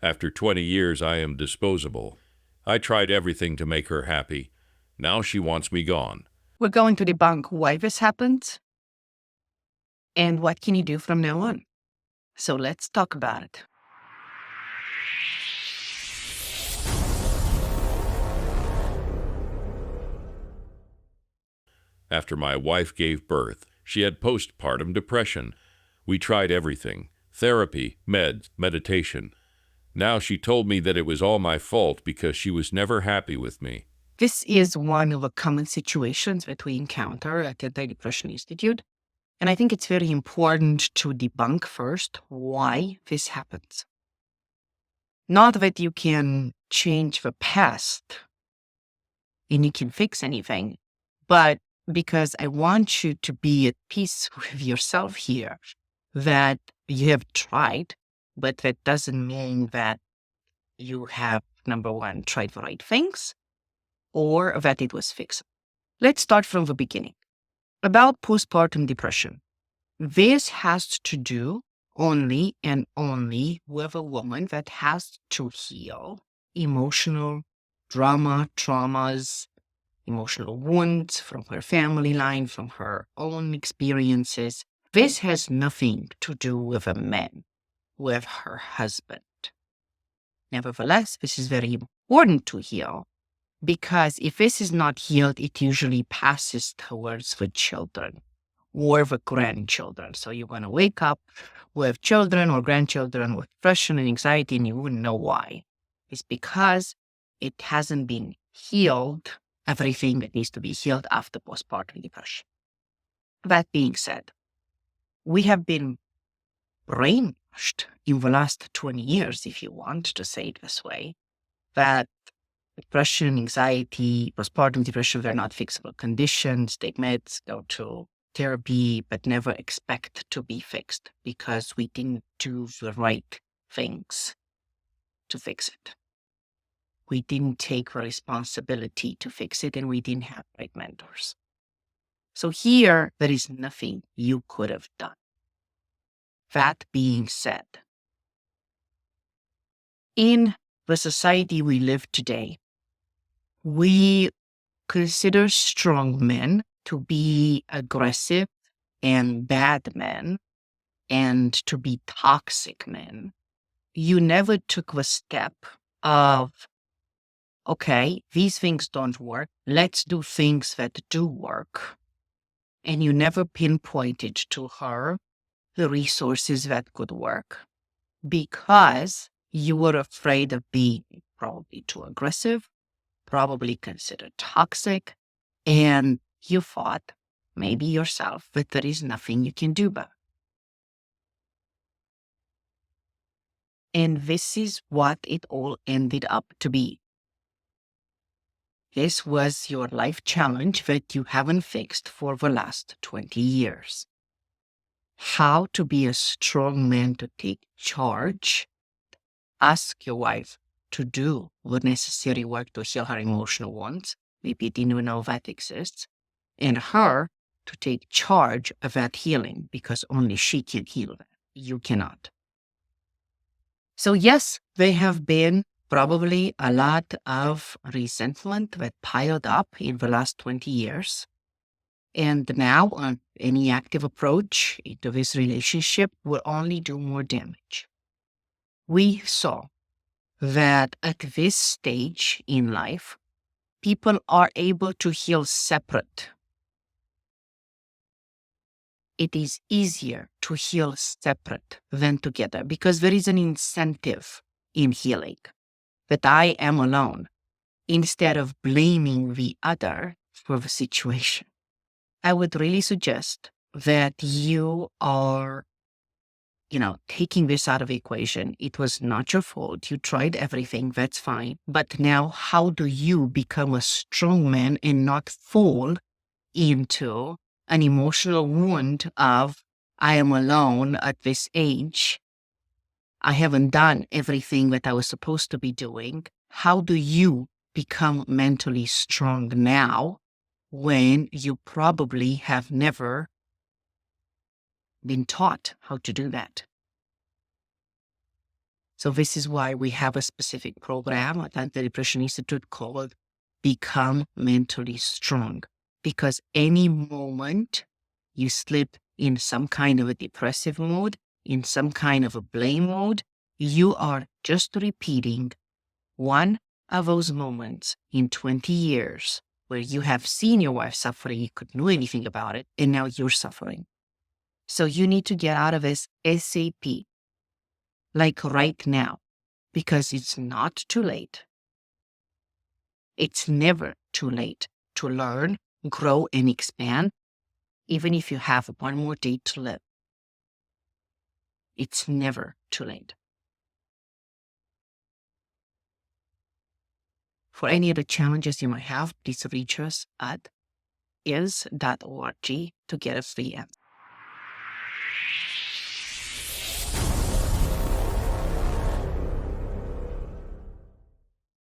After 20 years, I am disposable. I tried everything to make her happy. Now she wants me gone. We're going to debunk why this happened and what can you do from now on. So let's talk about it. After my wife gave birth, she had postpartum depression. We tried everything: therapy, meds, meditation. Now she told me that it was all my fault because she was never happy with me. This is one of the common situations that we encounter at the Anti-Depression Institute. And I think it's very important to debunk first why this happens. Not that you can change the past and you can fix anything, but because I want you to be at peace with yourself here, that you have tried, but that doesn't mean that you have, number one, tried the right things or that it was fixable. Let's start from the beginning. About postpartum depression. This has to do only and only with a woman that has to heal emotional traumas, emotional wounds from her family line, from her own experiences. This has nothing to do with a man, with her husband. Nevertheless, this is very important to heal because if this is not healed, it usually passes towards the children or the grandchildren. So you're going to wake up with children or grandchildren with depression and anxiety, and you wouldn't know why. It's because it hasn't been healed, everything that needs to be healed after postpartum depression. That being said, we have been brainwashed in the last 20 years, if you want to say it this way, that depression, anxiety, postpartum depression, they're not fixable conditions. Take meds, go to therapy, but never expect to be fixed because we didn't do the right things to fix it. We didn't take the responsibility to fix it, and we didn't have right mentors. So here, there is nothing you could have done. That being said, in the society we live today, we consider strong men to be aggressive and bad men and to be toxic men. You never took the step of, okay, these things don't work. Let's do things that do work. And you never pinpointed to her the resources that could work because you were afraid of being probably too aggressive, probably considered toxic, and you thought, maybe yourself, that there is nothing you can do about it. And this is what it all ended up to be. This was your life challenge that you haven't fixed for the last 20 years. How to be a strong man to take charge. Ask your wife to do the necessary work to heal her emotional wounds. Maybe you didn't even know that exists. And her to take charge of that healing because only she can heal that. You cannot. So yes, there have been probably a lot of resentment that piled up in the last 20 years. And now on any active approach into this relationship will only do more damage. We saw that at this stage in life, people are able to heal separate. It is easier to heal separate than together because there is an incentive in healing that I am alone instead of blaming the other for the situation. I would really suggest that you are, taking this out of the equation. It was not your fault. You tried everything. That's fine. But now how do you become a strong man and not fall into an emotional wound of, I am alone at this age. I haven't done everything that I was supposed to be doing. How do you become mentally strong now when you probably have never been taught how to do that? So this is why we have a specific program at Anti-Depression Institute called Become Mentally Strong. Because any moment you slip in some kind of a depressive mode, in some kind of a blame mode, you are just repeating one of those moments in 20 years where you have seen your wife suffering, you couldn't do anything about it, and now you're suffering. So you need to get out of this ASAP, like right now, because it's not too late. It's never too late to learn, grow, and expand, even if you have one more day to live. It's never too late. For any other challenges you might have, please reach us at is.org to get a free answer.